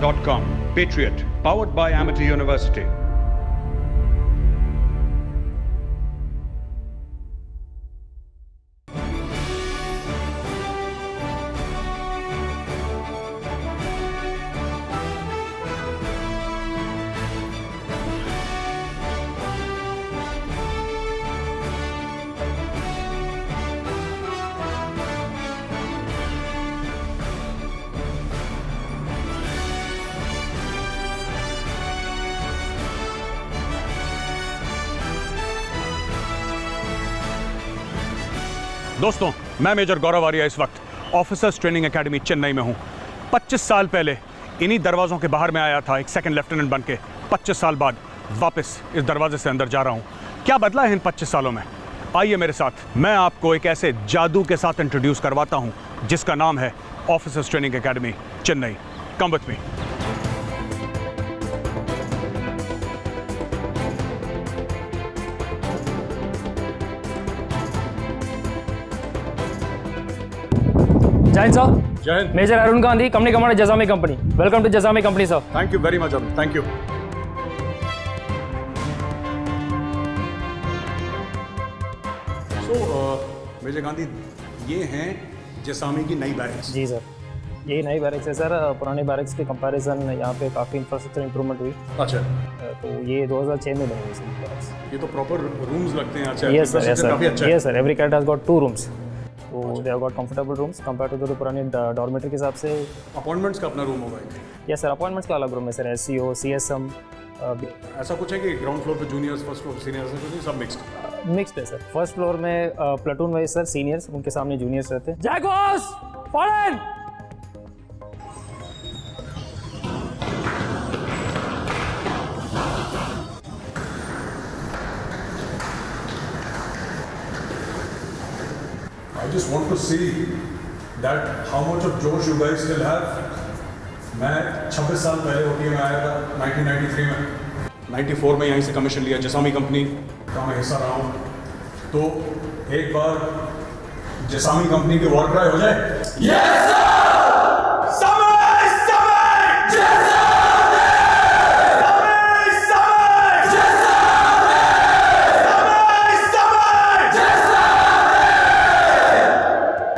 Patriot.com. Patriot, powered by Amity University. दोस्तों, मैं major गौरव आर्या इस वक्त ऑफिसर्स ट्रेनिंग एकेडमी चेन्नई में हूं। 25 साल पहले इन्हीं दरवाज़ों के बाहर में आया था एक सेकंड लेफ्टिनेंट बन के। 25 साल बाद वापस इस दरवाजे से अंदर जा रहा हूं। क्या बदला है इन 25 सालों में? आइए मेरे साथ, मैं आपको एक ऐसे जादू के साथ इंट्रोड्यूस करवाता हूं जिसका नाम है officers training academy Chennai. Come with me. Jai Hind sir. जय Hind. Major Arun Gandhi, company commander Jessami company. Welcome to Jessami company sir. Thank you very much Arun, thank you. So major Gandhi, ये हैं जसामी की नई बैरक्स। जी सर, ये नई बैरक्स है सर। पुराने बैरक्स के कंपैरिजन यहाँ पे काफ़ी इंफ्रास्ट्रक्चर इंप्रूवमेंट हुई। अच्छा, तो ये 2006 में बनी हुई सर बैरक्स। ये तो प्रॉपर रूम्स लगते हैं। अच्छा, यस सर, यस काफी सर, अच्छा है। Yes sir. Every cadet has got 2 rooms, तो they have got comfortable rooms compare to the पुराने डॉर्मेटरी के हिसाब से। अपॉइंटमेंट्स का अपना रूम होगा एक। यस सर, अपॉइंटमेंट्स का अलग रूम है सर। एससीओ, सीएसएम ऐसा कुछ है कि ग्राउंड फ्लोर पे जूनियर्स, फर्स्ट फ्लोर सीनियर्स, ऐसा कुछ नहीं, सब मिक्स्ड? मिक्स्ड है सर। फर्स्ट फ्लोर में प्लाटून वाइज सर सीनियर्स, उनके सामने जूनियर्स रहते हैं। जैकोस foreign. I just want to see that how much of Josh you guys still have. मैं 26 साल पहले OTM में आया था 1993 में। 94 में यहीं से कमीशन लिया, जसामी कंपनी का मैं हिस्सा रहा हूँ। तो एक बार जसामी कंपनी के वॉर क्राई हो जाए। Yes sir! समय समय जसामी! समय समय जसामी! समय समय जसामी!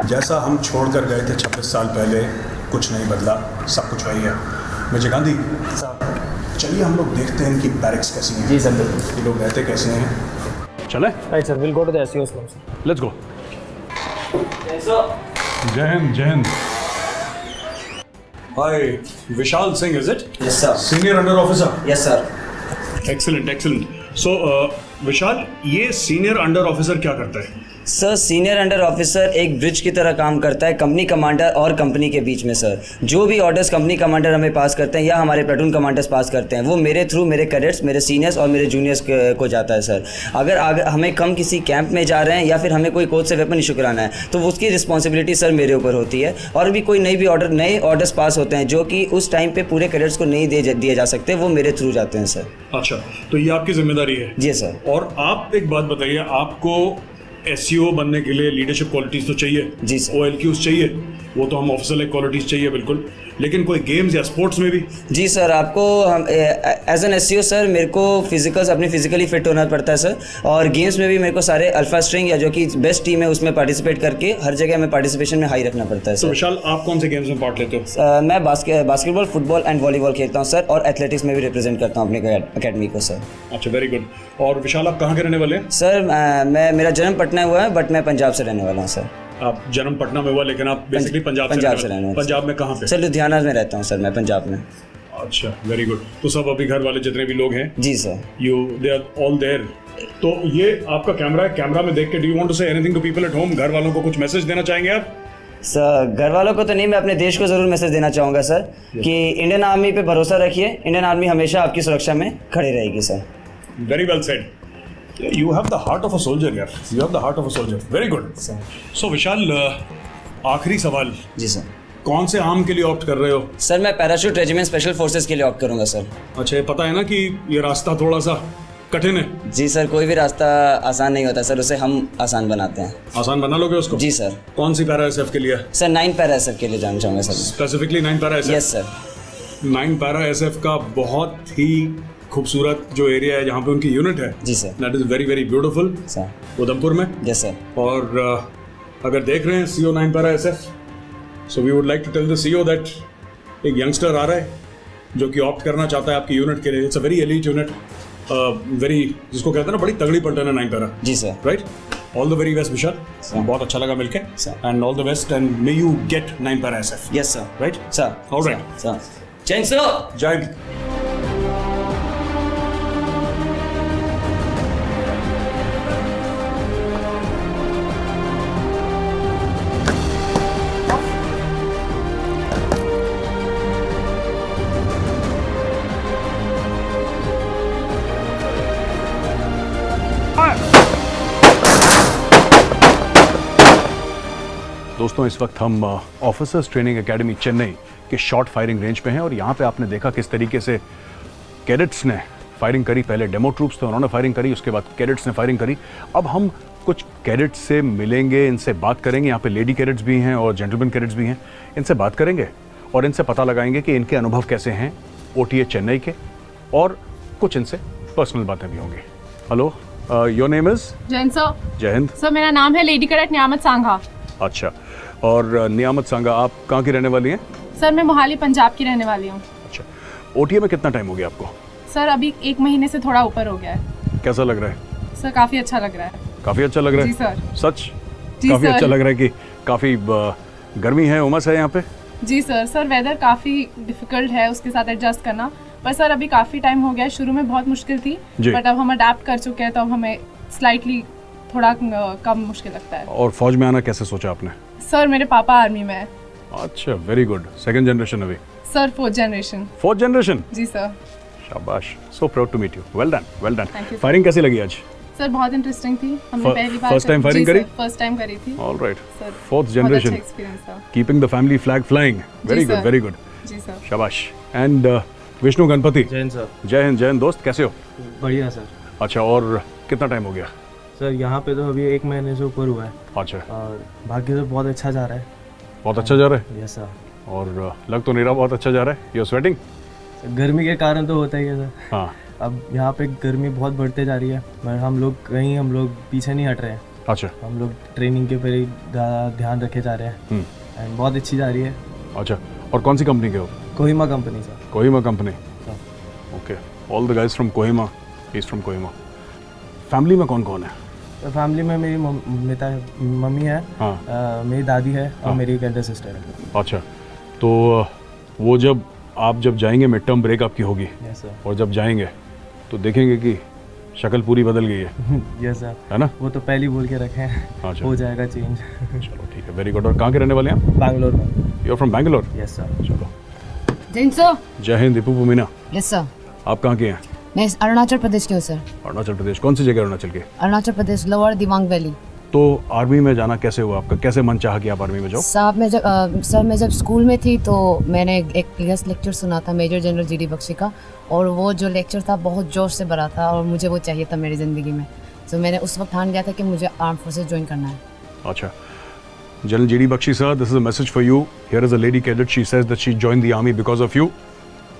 जैसा हम छोड़कर गए थे 26 साल पहले, कुछ नहीं बदला, सब कुछ वही है। मेजर गांधी, चलिए हम लोग देखते हैं इनकी बैरक्स कैसी हैं। जी सर, बिल्कुल। ये लोग रहते कैसे हैं। चले, right sir, will go to the SCO room sir. Let's go. Jai Hind, Jai Hind. Hi, Vishal Singh is it? Yes, sir. Senior under officer. Yes, sir. Excellent, excellent. So Vishal, ये सीनियर अंडर ऑफिसर क्या करता है? सर, सीनियर अंडर ऑफिसर एक bridge की तरह काम करता है कंपनी कमांडर और कंपनी के बीच में। सर, जो भी ऑर्डर्स कंपनी कमांडर हमें पास करते हैं या हमारे प्लाटून कमांडर्स पास करते हैं, वो मेरे थ्रू मेरे कैडेट्स, मेरे सीनियर्स और मेरे जूनियर्स को जाता है। सर, अगर हमें कम किसी कैंप में जा रहे हैं या फिर हमें कोई कोच से वेपन इशू कराना है, तो उसकी रिस्पॉन्सिबिलिटी सर मेरे ऊपर होती है। और भी कोई नए ऑर्डर्स पास होते हैं जो कि उस टाइम पे पूरे कैडेट्स को नहीं दिए जा सकते, वो मेरे थ्रू जाते हैं सर। अच्छा, तो ये आपकी जिम्मेदारी है? जी सर। और आप एक बात बताइए, आपको एसईओ बनने के लिए लीडरशिप क्वालिटीज तो चाहिए। जी सर। OLQs चाहिए, वो तो हम ऑफिसर लाइक क्वालिटीज चाहिए बिल्कुल, लेकिन कोई गेम्स या स्पोर्ट्स में भी? जी सर, आपको हम एज एन एससीओ सर मेरे को अपनी फिजिकली फिट होना पड़ता है सर। और गेम्स में भी मेरे को सारे अल्फा स्ट्रिंग या जो कि बेस्ट टीम है उसमें पार्टिसिपेट करके हर जगह हमें पार्टिसिपेशन में हाई रखना पड़ता है तो सर। विशाल, आप कौन से गेम्स में पार्ट लेते हो? मैं बास्केटबॉल, फुटबॉल एंड वॉलीबॉल खेलता हूँ सर, और एथलेटिक्स में भी रिप्रेजेंट करता हूँ अपने अकेडमी को सर। अच्छा, वेरी गुड। और विशाल, आप कहाँ के रहने वाले हैं? सर, मेरा जन्म पटना हुआ है, बट मैं पंजाब से रहने वाला हूँ सर। आप जन्म पटना में हुआ, लेकिन आप बेसिकली पंजाब से रहने वाले। पंजाब में कहाँ पे? सर, लुधियाना में रहता हूँ सर मैं, पंजाब में। अच्छा, वेरी गुड। तो सब अभी घर वाले जितने भी लोग हैं, जी sir, they are all there. तो ये आपका कैमरा है, कैमरा में देख के do you want to say anything to people at home? घर वालों को कुछ मैसेज देना चाहेंगे आप? सर, घर वालों को तो नहीं, मैं अपने देश को ज़रूर मैसेज देना चाहूँगा सर कि इंडियन आर्मी पे भरोसा रखिए। इंडियन आर्मी हमेशा आपकी सुरक्षा में खड़ी रहेगी sir. Very well said. You have the heart of a soldier, यार। You have the heart of a soldier. Very good. So विशाल, आखिरी सवाल। जी सर। कौन से आर्म के लिए ऑप्ट कर रहे हो? सर, मैं पैराशूट रेजिमेंट स्पेशल फोर्सेस के लिए ऑप्ट करूंगा सर। अच्छा, ये पता है ना कि ये रास्ता थोड़ा सा कठिन है? जी सर, कोई भी रास्ता आसान नहीं होता सर, उसे हम आसान बनाते हैं। आसान बना लोगे उसको? जी सर। कौन सी पैरा एसएफ के लिए? सर, 9 पैरा एसएफ के लिए जाना चाहूँगा sir. Specifically 9 para SF? Yes sir. 9 para SF का बहुत ही खूबसूरत जो एरिया है जहाँ पे उनकी यूनिट है, जी sir. That is very very beautiful, sir Udhampur में। Yes sir. और अगर देख रहे हैं CO 9 para SF, so we would like to tell the CEO that एक यंगस्टर आ रहा है जो कि ऑप्ट करना चाहता है आपकी यूनिट के लिए। It's a very elite unit, very, जिसको कहते हैं ना, बड़ी तगड़ी पलटन है 9 पैरा। जी sir. Right, all the very best Vishal, बहुत अच्छा लगा मिलके, and all the best, and may you get 9 para SF. Yes sir. Right sir. Alright sir Jai sir. जय हिंद। दोस्तों, इस वक्त हम ऑफिसर्स ट्रेनिंग एकेडमी चेन्नई के शॉर्ट फायरिंग रेंज पे हैं और यहाँ पे आपने देखा किस तरीके से कैडेट्स ने फायरिंग करी। पहले डेमो ट्रूप्स थे, उन्होंने फायरिंग करी, उसके बाद कैडेट्स ने फायरिंग करी। अब हम कुछ कैडेट्स से मिलेंगे, इनसे बात करेंगे। यहाँ पे लेडी कैडेट्स भी हैं और जेंटलमैन कैडेट्स भी हैं, इनसे बात करेंगे और इनसे पता लगाएंगे कि इनके अनुभव कैसे हैं OTA चेन्नई के, और कुछ इनसे पर्सनल बातें भी होंगी। Hello, your name is? Jain sir. जय हिंद सर, मेरा नाम है लेडी कैडेट नियामत सांघा। अच्छा, और नियामत सांगा, आप कहाँ की रहने वाली हैं? सर, मैं मोहाली पंजाब की रहने वाली हूँ। अच्छा, OTA में कितना टाइम हो गया आपको? सर, अभी 1 महीने से थोड़ा ऊपर हो गया है। कैसा लग रहा है? सर, काफ़ी अच्छा लग रहा है। काफ़ी अच्छा लग रहा है? जी सर। सच? जी काफ़ी सर। अच्छा लग रहा है कि काफ़ी गर्मी है, उमस है यहाँ पे? जी सर। सर, वेदर काफ़ी डिफिकल्ट है, उसके साथ एडजस्ट करना, पर सर अभी काफ़ी टाइम हो गया है। शुरू में बहुत मुश्किल थी, जी। बट अब हम अडेप्ट कर चुके हैं, तो अब हमें स्लाइटली थोड़ा कम मुश्किल लगता है। और फौज में आना कैसे सोचा आपने? सर, मेरे पापा आर्मी में है। अच्छा, वेरी गुड। सेकंड जनरेशन अभी? Sir, 4th generation. 4th generation? जी सर। शाबाश, so proud to meet you. Well done, well done. Thank you, sir. Firing कैसी लगी आज? सर, बहुत इंटरेस्टिंग थी। हमने पहली बार first time firing करी? फर्स्ट टाइम करी थी। ऑल राइट, सर, 4th बहुत जनरेशन, अच्छा एक्सपीरियंस था। Keeping the family flag flying. Very good, sir. Very good. जी सर। शाबाश। एंड विष्णु गणपति? जैन सर। जय हिंद, जय हिंद दोस्त, कैसे हो? बढ़िया सर। अच्छा, और कितना टाइम हो गया? सर, यहाँ पे तो अभी 1 महीने से ऊपर हुआ है अच्छा, और भाग्य से बहुत अच्छा जा रहा है। बहुत अच्छा जा रहा है? Yes sir. और लग तो नहीं रहा बहुत अच्छा जा रहा है। You sweating? गर्मी के कारण तो होता ही है सर। हाँ। अब यहाँ पे गर्मी बहुत बढ़ते जा रही है, मगर हम लोग पीछे नहीं हट रहे हैं। अच्छा। हम लोग ट्रेनिंग के पर ही ध्यान रखे जा रहे हैं एंड बहुत अच्छी जा रही है। अच्छा, और कौन सी कंपनी के हो? Kohima company sir. Kohima company. Okay, all the guys from Kohima, is from Kohima. Family में कौन कौन है? तो फैमिली में मेरी मम्मी है, हाँ। मेरी दादी है और हाँ। मेरी एक एल्डर सिस्टर है। अच्छा, तो वो जब जाएंगे मिड टर्म ब्रेक आपकी होगी, यस सर। और जब जाएंगे तो देखेंगे कि शक्ल पूरी बदल गई है, यस सर। है ना? वो तो पहले ही बोल के रखे हैं, अच्छा। हो जाएगा चेंज। चलो ठीक है, वेरी गुड। और कहाँ के रहने वाले हैं आप? बैंगलोर में। You are from Bangalore? Yes sir. चलो, जैन सर। जय हिंद दीपू मीना। Yes sir. आप कहाँ के हैं? मैं अरुणाचल प्रदेश के हूँ सर। अरुणाचल प्रदेश, कौन सी जगह अरुणाचल के? Arunachal Pradesh, lower Dibang valley. तो आर्मी में जाना कैसे हुआ आपका? कैसे मन चाहा कि आप आर्मी में जाओ? साहब, मैं जब स्कूल में थी तो मैंने एक गेस्ट लेक्चर सुना था मेजर जनरल GD बख्शी का, और वो जो लेक्चर था बहुत जोश से भरा था और मुझे वो चाहिए था मेरी ज़िंदगी में। तो मैंने उस वक्त ठान लिया था कि मुझे आर्म फोर्सेस ज्वाइन करना है। अच्छा, General GD Bakshi sir, this is a message for you. Here is a lady cadet. She says that she joined the army because of you.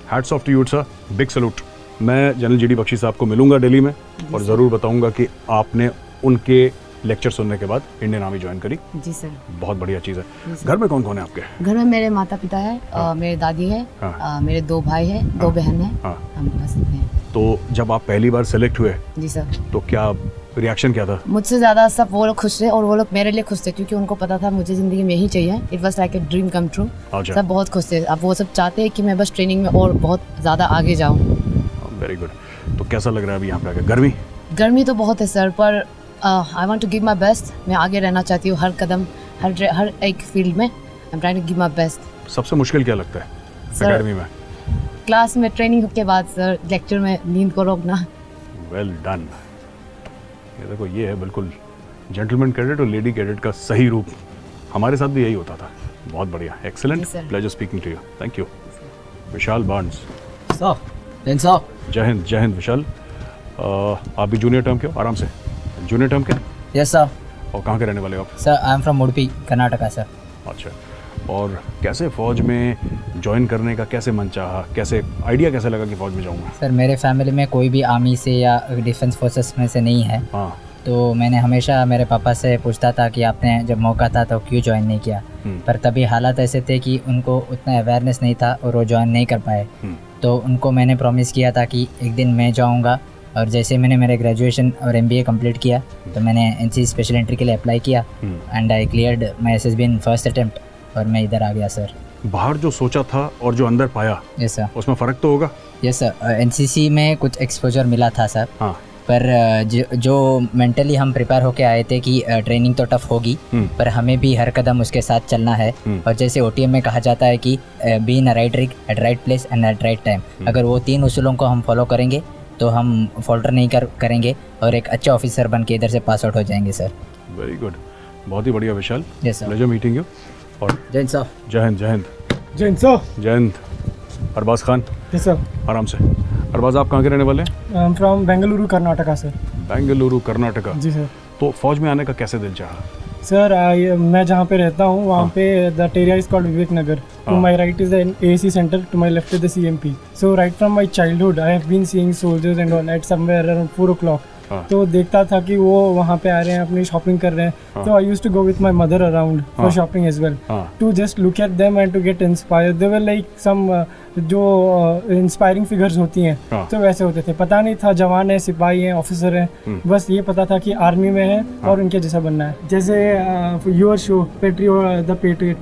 Hats off to you, sir. Big salute. मैं general GD Bakshi साहब को मिलूंगा दिल्ली में और ज़रूर बताऊंगा कि आपने उनके लेक्चर सुनने के बाद इंडियन आर्मी ज्वाइन करी। जी सर। बहुत बढ़िया चीज़ है। घर में कौन कौन है आपके? घर में मेरे माता पिता है, मेरे दादी है, हाँ। मेरे 2 भाई हैं, 2 बहन हैं। हाँ। हम बस हैं। तो जब आप पहली बार सेलेक्ट हुए जी सर। तो क्या रिएक्शन क्या था? मुझसे ज़्यादा सब वो लोग खुश थे और वो लोग मेरे लिए खुश थे, क्योंकि उनको पता था मुझे ज़िंदगी में यही चाहिए। It was like a dream come true. अच्छा। सब बहुत खुश थे। अब वो सब चाहते हैं कि मैं बस ट्रेनिंग में और बहुत ज़्यादा आगे जाऊँ। Very good. तो कैसा लग रहा है अभी यहाँ पे आके? गर्मी तो बहुत है सर, पर I want to give my best. मैं आगे रहना चाहती हूँ हर कदम, हर एक फील्ड में। I am trying to give my best. सबसे मुश्किल क्या लगता है सर, एकेडमी में? क्लास में ट्रेनिंग के बाद सर, लेक्चर में नींद को रोकना। Well done. ये देखो, ये है बिल्कुल जेंटलमैन कैडेट और लेडी कैडेट का सही रूप। हमारे साथ भी यही होता था। बहुत बढ़िया, एक्सीलेंट, जी sir. Pleasure speaking to you. Thank you. Vishal Barnes. Sir, Jain sir. जय हिंद विशाल। आप भी जूनियर टर्म के हो? आराम से, जूनियर टर्म के? Yes sir. और कहाँ के रहने वाले हो आप? Sir, I am from Udupi, Karnataka sir. अच्छा, और कैसे फ़ौज में ज्वाइन करने का कैसे मन चाहा, कैसे आइडिया कैसे लगा कि फ़ौज में जाऊँगा? सर मेरे फैमिली में कोई भी आर्मी से या डिफेंस फोर्सेस में से नहीं है, हाँ। तो मैंने हमेशा मेरे पापा से पूछता था कि आपने जब मौका था तो क्यों ज्वाइन नहीं किया, पर तभी हालात ऐसे थे कि उनको उतना अवेयरनेस नहीं था और वो ज्वाइन नहीं कर पाए। तो उनको मैंने प्रॉमिस किया था कि एक दिन मैं जाऊंगा, और जैसे मैंने मेरे ग्रेजुएशन और MBA कंप्लीट किया तो मैंने NCC स्पेशल एंट्री के लिए अप्लाई किया and I cleared my SSB in first attempt और मैं इधर आ गया सर। बाहर जो सोचा था और जो अंदर पाया, यस सर। उसमें फ़र्क तो होगा? यस सर, NCC में कुछ एक्सपोजर मिला था सर। हाँ। पर जो मेंटली हम प्रिपेयर होके आए थे कि ट्रेनिंग तो टफ होगी, पर हमें भी हर कदम उसके साथ चलना है। और जैसे OTM में कहा जाता है कि be in right rig at right place and at right time, अगर वो 3 उसूलों को हम फॉलो करेंगे तो हम फॉल्टर नहीं करेंगे और एक अच्छा ऑफिसर बन के इधर से पास आउट हो जाएंगे सर। वेरी गुड, बहुत ही बढ़िया Vishal. Yes sir. Pleasure meeting you. और जय हिंद सर। जय हिंद, जय हिंद। जय हिंद सर। जय हिंद। Arbaz Khan, yes sir. आराम से। अरबाज, आप कहाँ के रहने वाले हैं? I am from Bengaluru Karnataka sir. Bengaluru Karnataka. जी सर। तो फौज में आने का कैसे दिल चाहा? सर मैं जहाँ पे रहता हूँ वहाँ पे the area is called Vivek Nagar. To my right is the AAC centre, to my left is the CMP। So right from my childhood I have been seeing soldiers and all at somewhere around 4 o'clock। तो देखता था कि वो वहाँ पे आ रहे हैं, अपनी शॉपिंग कर रहे हैं। तो I used to go with my mother around for shopping as well, to just look at them and to get inspired. They were like some जो इंस्पायरिंग फिगर्स होती हैं, तो वैसे होते थे। पता नहीं था जवान है, सिपाही हैं, ऑफिसर हैं, बस ये पता था कि आर्मी में है और उनके जैसा बनना है। जैसे your show patriot the patriot,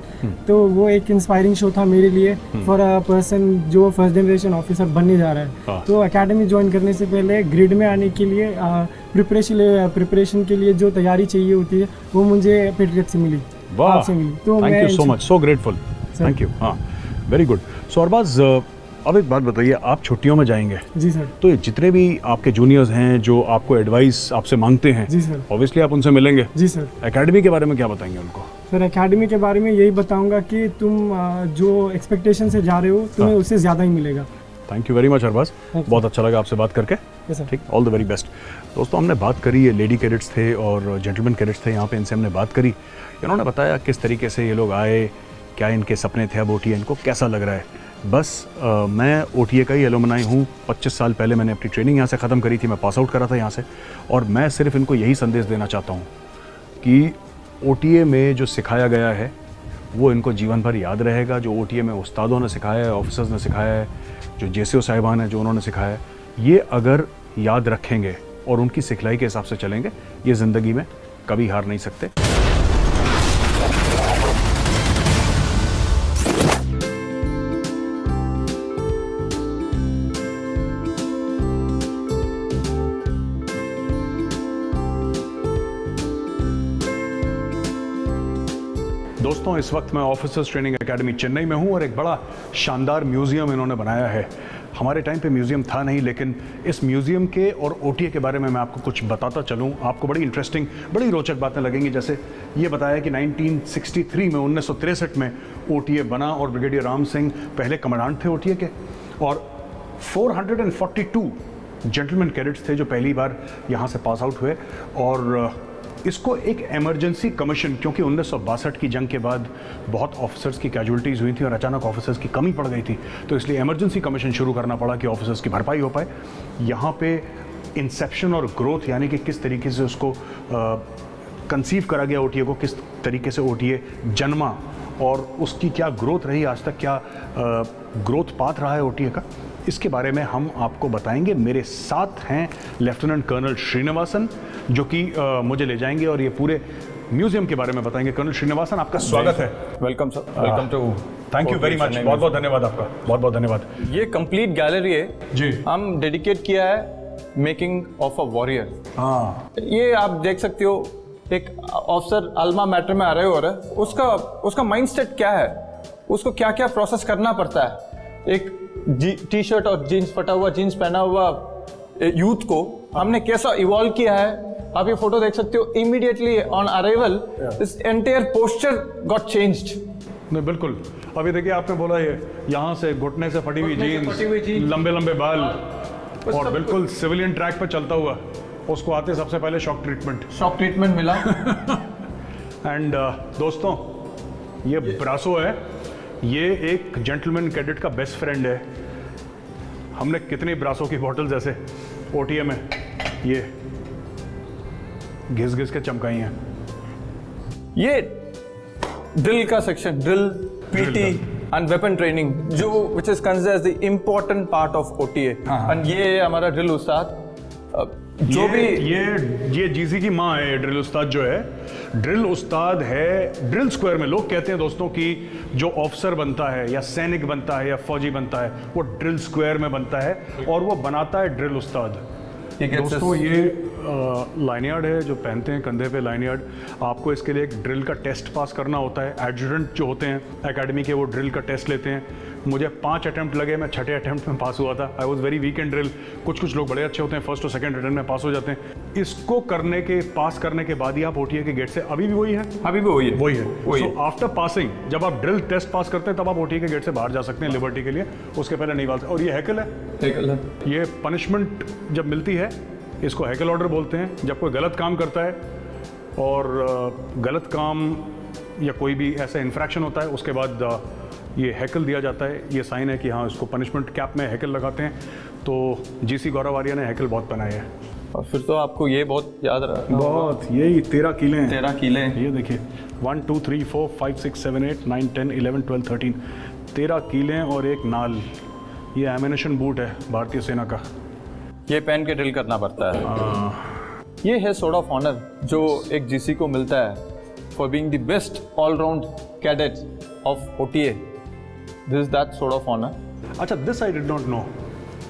तो वो एक इंस्पायरिंग शो था मेरे लिए फॉर अ पर्सन जो फर्स्ट जनरेशन ऑफिसर बनने जा रहा है। तो एकेडमी ज्वाइन करने से पहले ग्रिड में आने के लिए प्रिपरेशन के लिए जो तैयारी चाहिए होती है वो मुझे पेट्रियट से मिली, आपसे मिली। तो thank you so much, so grateful, thank you. हाँ, वेरी गुड। सो अरबाज, अब एक बात बताइए, आप छुट्टियों में जाएंगे? जी सर। तो ये जितने भी आपके जूनियर्स हैं जो आपको एडवाइस आपसे मांगते हैं, जी सर, ऑब्वियसली आप उनसे मिलेंगे। जी सर। एकेडमी के बारे में क्या बताएंगे उनको? सर एकेडमी के बारे में यही बताऊंगा कि तुम जो एक्सपेक्टेशन से जा रहे हो तुम्हें उससे ज़्यादा ही मिलेगा। Thank you very much Arbaaz, बहुत अच्छा लगा आपसे बात करके। ठीक, ऑल द वेरी बेस्ट। दोस्तों, हमने बात करी, ये लेडी कैडेट्स थे और जेंटलमैन कैडेट्स थे यहाँ पे, इनसे हमने बात करी। इन्होंने बताया किस तरीके से ये लोग आए, क्या इनके सपने थे, अब OTA इनको कैसा लग रहा है। बस मैं OTA का ही एलुमनाई हूँ। 25 साल पहले मैंने अपनी ट्रेनिंग यहाँ से ख़त्म करी थी, मैं पास आउट करा था यहाँ से, और मैं सिर्फ इनको यही संदेश देना चाहता हूँ कि OTA में जो सिखाया गया है वो इनको जीवन भर याद रहेगा। जो OTA में उस्तादों ने सिखाया है, ऑफिसर्स ने सिखाया है, जो JCO साहिबान हैं जो उन्होंने सिखाया है, ये अगर याद रखेंगे और उनकी सिखलाई के हिसाब से चलेंगे, ये ज़िंदगी में कभी हार नहीं सकते। दोस्तों, इस वक्त मैं ऑफिसर्स ट्रेनिंग एकेडमी चेन्नई में हूं और एक बड़ा शानदार म्यूज़ियम इन्होंने बनाया है। हमारे टाइम पे म्यूज़ियम था नहीं, लेकिन इस म्यूज़ियम के और OTA के बारे में मैं आपको कुछ बताता चलूं। आपको बड़ी इंटरेस्टिंग, बड़ी रोचक बातें लगेंगी। जैसे ये बताया कि 1963 में, 1963 में OTA बना और ब्रिगेडियर राम सिंह पहले कमांडेंट थे OTA के, और 442 जेंटलमैन कैडेट्स थे जो पहली बार यहाँ से पास आउट हुए। और इसको एक इमरजेंसी कमीशन, क्योंकि 1962 की जंग के बाद बहुत ऑफिसर्स की कैजुअलिटीज़ हुई थी और अचानक ऑफिसर्स की कमी पड़ गई थी, तो इसलिए इमरजेंसी कमीशन शुरू करना पड़ा कि ऑफिसर्स की भरपाई हो पाए। यहाँ पे इंसेप्शन और ग्रोथ, यानी कि किस तरीके से उसको कंसीव करा गया OTA को, किस तरीके से OTA जन्मा और उसकी क्या ग्रोथ रही आज तक, क्या ग्रोथ पाथ रहा है OTA का, इसके बारे में हम आपको बताएंगे। मेरे साथ हैं लेफ्टिनेंट कर्नल श्रीनिवासन, जो कि मुझे ले जाएंगे और ये पूरे म्यूजियम के बारे में बताएंगे। कर्नल श्रीनिवासन, आपका स्वागत है। Welcome sir, welcome to. Thank you very much, बहुत बहुत धन्यवाद आपका, बहुत बहुत धन्यवाद। ये कंप्लीट गैलरी है जी, हम डेडिकेट किया है मेकिंग ऑफ अ वॉरियर। हाँ, ये आप देख सकते हो, एक ऑफिसर अल्मा मैटर में आ रहे हो रहा है, उसका माइंड सेट क्या है, उसको क्या क्या प्रोसेस करना पड़ता है। एक टी-शर्ट और जीन्स, फटा हुआ जीन्स पहना हुआ यूथ को हमने कैसा इवॉल्व किया है। आप ये फोटो देख सकते हो, immediately on arrival this entire posture got changed. नहीं बिल्कुल, अभी देखिए आपने बोला ये यहाँ से घुटने से फटी हुई जीन्स, लंबे लंबे बाल और बिल्कुल सिविलियन ट्रैक पर चलता हुआ, उसको आते सबसे पहले शॉक ट्रीटमेंट मिला। एंड दोस्तों, ये ब्रासो है, ये एक जेंटलमैन कैडेट का बेस्ट फ्रेंड है। हमने कितनी ब्रासो की बॉटल्स ऐसे ओटीए में ये घिस घिस के चमकाई हैं। ये ड्रिल का section, drill, PT and weapon training, जो which is considered as the important part of OTA. And ये हमारा ड्रिल उस्ताद जो भी ये जीसी की माँ है। ड्रिल उस्ताद जो है, ड्रिल उस्ताद है ड्रिल स्क्वायर में। लोग कहते हैं दोस्तों कि जो ऑफिसर बनता है या सैनिक बनता है या फौजी बनता है वो ड्रिल स्क्वायर में बनता है, और वो बनाता है ड्रिल उस्ताद। दोस्तों ये लाइनयार्ड है जो पहनते हैं कंधे पे लाइनयार्ड। आपको इसके लिए एक ड्रिल का टेस्ट पास करना होता है। एडजुटेंट जो होते हैं एकेडमी के वो ड्रिल का टेस्ट लेते हैं। मुझे 5 अटैम्प्ट लगे, मैं 6ठे अटैम्प्ट में पास हुआ था। I was very weak in drill. कुछ लोग बड़े अच्छे होते हैं, फर्स्ट और सेकंड अटैम्प्ट में पास हो जाते हैं। इसको पास करने के बाद ही आप ओटीए के गेट से, अभी भी वही है, अभी भी वही है। सो आफ्टर पासिंग जब आप ड्रिल टेस्ट पास करते हैं तब आप ओटीए के गेट से बाहर जा सकते हैं लिबर्टी के लिए, उसके पहले नहीं बात। और ये हैकल है, ये पनिशमेंट जब मिलती है इसको हैकल ऑर्डर बोलते हैं। जब कोई गलत काम करता है और गलत काम या कोई भी ऐसा इन्फ्रैक्शन होता है उसके बाद ये हैकल दिया जाता है। ये साइन है कि हाँ इसको पनिशमेंट कैप में हैकल लगाते हैं। तो जीसी गौरव आर्या ने हैकल बहुत बनाए हैं। और फिर तो आपको ये बहुत याद रहा, बहुत, यही 13 किले हैं। 13 किले, ये देखिए 1 2 3 4 5 6 7 8 9 10 11 12 13 13 किले और एक नाल। ये एमिनेशन बूट है भारतीय सेना का। ये पहन के ड्रिल करना पड़ता है। ये है सोर्ट ऑफ ऑनर जो एक जीसी को मिलता है for being the best allround cadet of OTA. This is that sort of honour. अच्छा, this I did not know.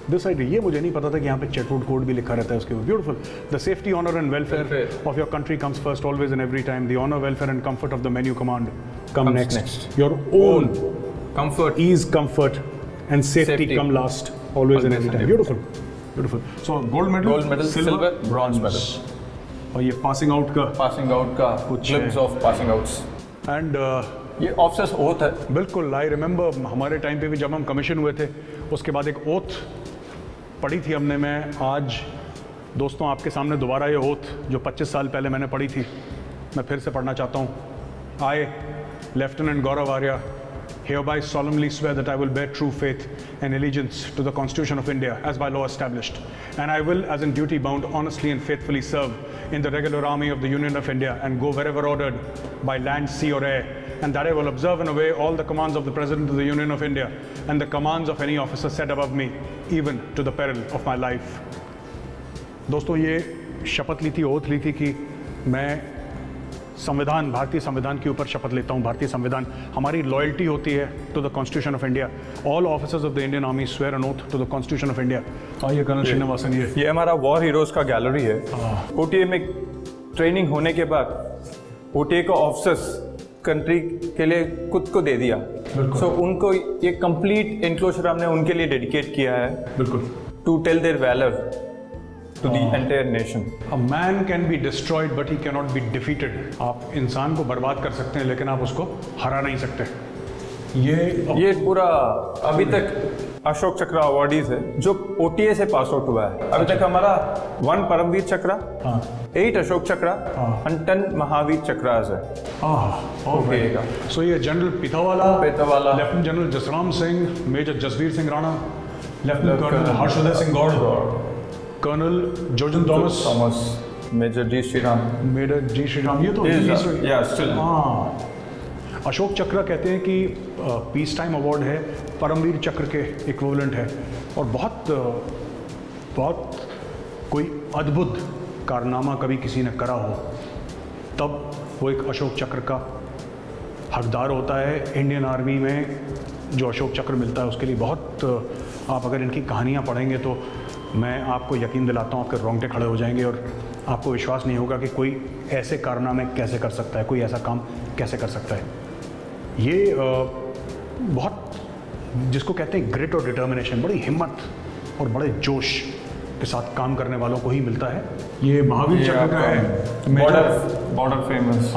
This I ये मुझे नहीं पता था कि यहाँ पे चेटवुड कोड भी लिखा रहता है उसके ऊपर। Beautiful. The safety, honour and welfare of your country comes first always and every time. The honour, welfare and comfort of the men you command come next. Your own comfort, ease, comfort and safety come last always and every time. Beautiful, beautiful. So gold medal, silver, bronze medal. और ये passing out का कुछ glimpse of passing outs. And ये officers oath है। बिल्कुल, I remember हमारे time पे भी जब हम कमीशन हुए थे उसके बाद एक ओथ पढ़ी थी हमने। मैं आज दोस्तों आपके सामने दोबारा ये ओथ जो 25 साल पहले मैंने पढ़ी थी मैं फिर से पढ़ना चाहता हूँ। I, Lieutenant Gaurav Arya, hereby solemnly swear that I will bear true faith and allegiance to the Constitution of India as by law established, and I will, as in duty bound, honestly and faithfully serve in the regular army of the Union of India and go wherever ordered by land, sea or air, and that I will observe and obey all the commands of the President of the Union of India and the commands of any officer set above me, even to the peril of my life. दोस्तों ये शपथ ली थी, oath ली थी कि मैं संविधान, भारतीय संविधान के ऊपर शपथ लेता हूँ। भारतीय संविधान हमारी लॉयल्टी होती है to the constitution of India. All officers of the Indian army swear an oath to the constitution of India. आइए कर्नल श्रीनिवासन, ये हमारा वॉर हीरोज का गैलरी है। ओटीए में ट्रेनिंग होने के बाद ओटीए को ऑफिसर्स कंट्री के लिए खुद को दे दिया। सो उनको ये कंप्लीट एनक्लोजर हमने उनके लिए डेडिकेट किया है। बिल्कुल, to tell their valour to the entire nation. A man can be destroyed but he cannot be defeated. आप इंसान को बर्बाद कर सकते हैं लेकिन आप उसको हरा नहीं सकते। ये पूरा अभी तक अशोक चक्र अवार्डीज है जो ओटीए से पास आउट हुआ है। अभी तक हमारा 1 परमवीर चक्र, 8 अशोक चक्र and 10 महावीर चक्रास है। ओके, सो ये general Pithawala, lieutenant general Jasram Singh, major Jasvir Singh Rana, lieutenant colonel Harshoday Singh Gaur, colonel Jorjan Thomas, major G Sriram, ये तो हाँ। अशोक चक्र कहते हैं कि पीस टाइम अवार्ड है, परमवीर चक्र के इक्विवेलेंट है, और बहुत कोई अद्भुत कारनामा कभी किसी ने करा हो तब वो एक अशोक चक्र का हकदार होता है। इंडियन आर्मी में जो अशोक चक्र मिलता है उसके लिए बहुत, आप अगर इनकी कहानियाँ पढ़ेंगे तो मैं आपको यकीन दिलाता हूँ आपके रोंगटे खड़े हो जाएंगे और आपको विश्वास नहीं होगा कि कोई ऐसे कारनामे कैसे कर सकता है, कोई ऐसा काम कैसे कर सकता है। ये बहुत, जिसको कहते हैं ग्रिट और डिटर्मिनेशन, बड़ी हिम्मत और बड़े जोश के साथ काम करने वालों को ही मिलता है। ये महावीर चक्र का है, border famous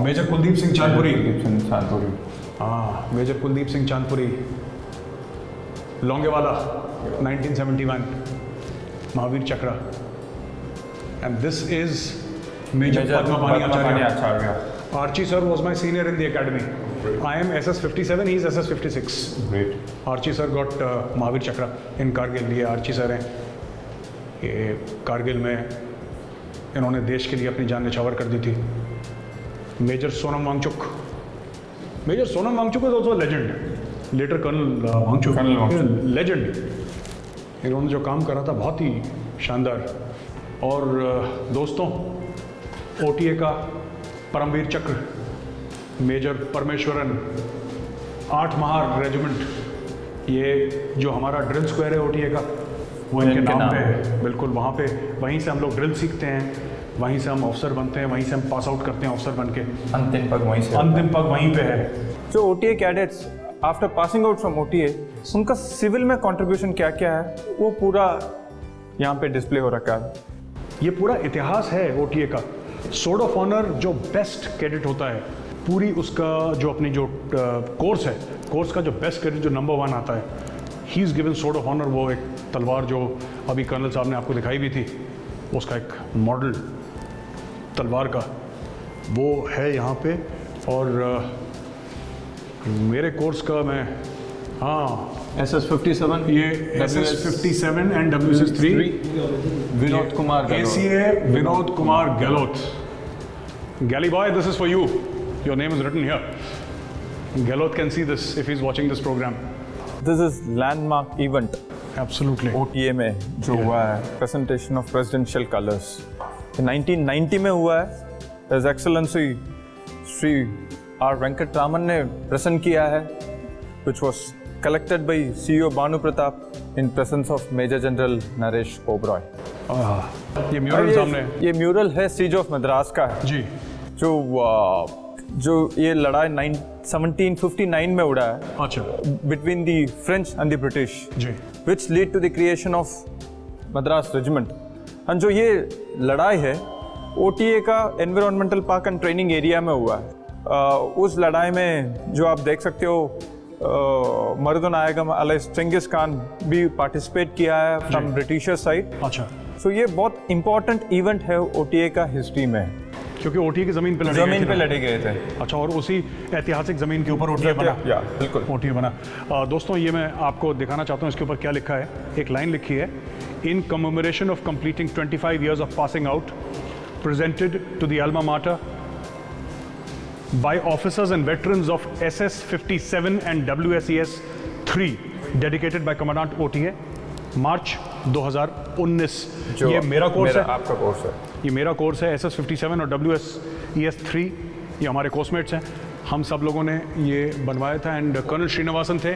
major Kuldeep Singh Chandpuri. हाँ, major Kuldeep Singh Chandpuri, Longewala 1971 Mahavir Chakra. And this is major Padmapani Acharya. Archie sir was my senior in the academy. I am SS57, he is SS56. Great. Archie sir got Mahavir Chakra in Kargil. ये आर्ची सर हैं, ये कारगिल में इन्होंने देश के लिए अपनी जान न्यौछावर कर दी थी. Major Sonam Wangchuk. Major Sonam Wangchuk is also legend. Later colonel Wangchuk. Legend. इन्होंने जो काम करा था बहुत ही शानदार. और दोस्तों, OTA का परमवीर चक्र मेजर परमेश्वरन 8 महार रेजिमेंट, ये जो हमारा ड्रिल स्क्वायर है OTA का, वो इनके नाम पे है. बिल्कुल वहाँ पे, वहीं से हम लोग ड्रिल सीखते हैं, वहीं से हम ऑफिसर बनते हैं, वहीं से हम पास आउट करते हैं ऑफिसर बन के. अंतिम पग वहीं से. अंतिम पग वहीं पे है. जो OTA cadets after passing out from OTA, उनका सिविल में कंट्रीब्यूशन क्या क्या है, वो पूरा यहाँ पे डिस्प्ले हो रखा है. ये पूरा इतिहास है OTA का. सोर्ड ऑफ ऑनर जो बेस्ट कैडेट होता है, पूरी उसका जो अपनी जो कोर्स है, कोर्स का जो बेस्ट कैडेट जो नंबर 1 आता है, he is given sword of honour. वो एक तलवार जो अभी कर्नल साहब ने आपको दिखाई भी थी, उसका एक मॉडल तलवार का वो है यहाँ पे. और मेरे कोर्स का मैं, हाँ, SS57, ये SS57 and WS3 Vinod Kumar ACA Vinod Kumar Gehlot. Galley boy, this is for you. Your name is written here. Gehloth can see this if he's watching this program. This is landmark event Absolutely. OTA में जो हुआ है, presentation of presidential colours, 1990 में हुआ है. His excellency Shri R. Venkataraman ने present किया है, which was collected by CEO Banu Pratap in presence of Major General Naresh Oberoi. ये म्यूरल सामने ये म्यूरल है सीज ऑफ मद्रास का है, जी. जो ये लड़ाई 1759 में उड़ा है अच्छा between the French and the British, ji. which lead to the creation of Madras Regiment. and जो ये लड़ाई है OTA का environmental park and training area में हुआ है. उस लड़ाई में जो आप देख सकते हो, मर्दुन आयगम अलाइस चंगिस खान भी पार्टिसिपेट किया है फ्रॉम ब्रिटिशर साइड. अच्छा. सो ये बहुत इंपॉर्टेंट इवेंट है OTA का हिस्ट्री में, क्योंकि OTA की ज़मीन पे लड़े गए थे. अच्छा, और उसी ऐतिहासिक ज़मीन के ऊपर OTA बना. या बिल्कुल OTA बना. दोस्तों, ये मैं आपको दिखाना चाहता हूँ इसके ऊपर क्या लिखा है. एक लाइन लिखी है, in commemoration of completing 25 years of passing out presented to the alma mater by officers and veterans of SS57 and WSES 3 dedicated by Commandant OTA, मार्च 2019. ये मेरा कोर्स है, आपका कोर्स है. ये मेरा कोर्स है. SS57 और WSES 3 ये हमारे कोर्समेट्स हैं. हम सब लोगों ने ये बनवाया था. एंड कर्नल श्रीनिवासन थे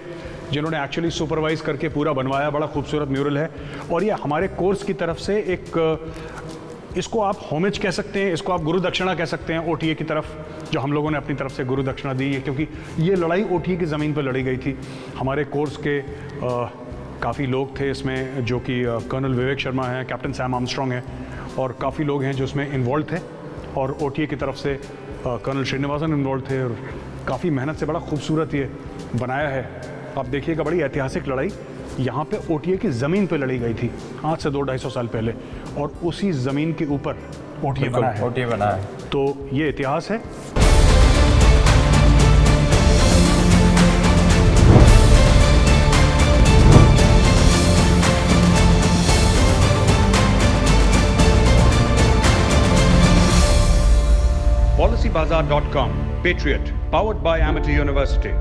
जिन्होंने एक्चुअली सुपरवाइज करके पूरा बनवाया. बड़ा खूबसूरत म्यूरल है. और ये हमारे कोर्स की तरफ से एक, इसको आप होमेज कह सकते हैं, इसको आप गुरु दक्षिणा कह सकते हैं OTA की तरफ, जो हम लोगों ने अपनी तरफ से गुरु दक्षिणा दी है, क्योंकि ये लड़ाई OTA की ज़मीन पर लड़ी गई थी. हमारे कोर्स के काफ़ी लोग थे इसमें, जो कि कर्नल विवेक शर्मा हैं, कैप्टन सैम आर्मस्ट्रॉन्ग हैं, और काफ़ी लोग हैं जो इसमें इन्वॉल्व थे. और OTA की तरफ से कर्नल श्रीनिवासन इन्वॉल्व थे, और काफ़ी मेहनत से बड़ा खूबसूरत ये बनाया है. आप देखिएगा, बड़ी ऐतिहासिक लड़ाई यहाँ पे OTA की ज़मीन पे लड़ी गई थी आज से 200-250 साल पहले, और उसी ज़मीन के ऊपर OTA बना है. OTA बना है. तो ये इतिहास है. PolicyBazaar.com, Patriot, powered by Amity University.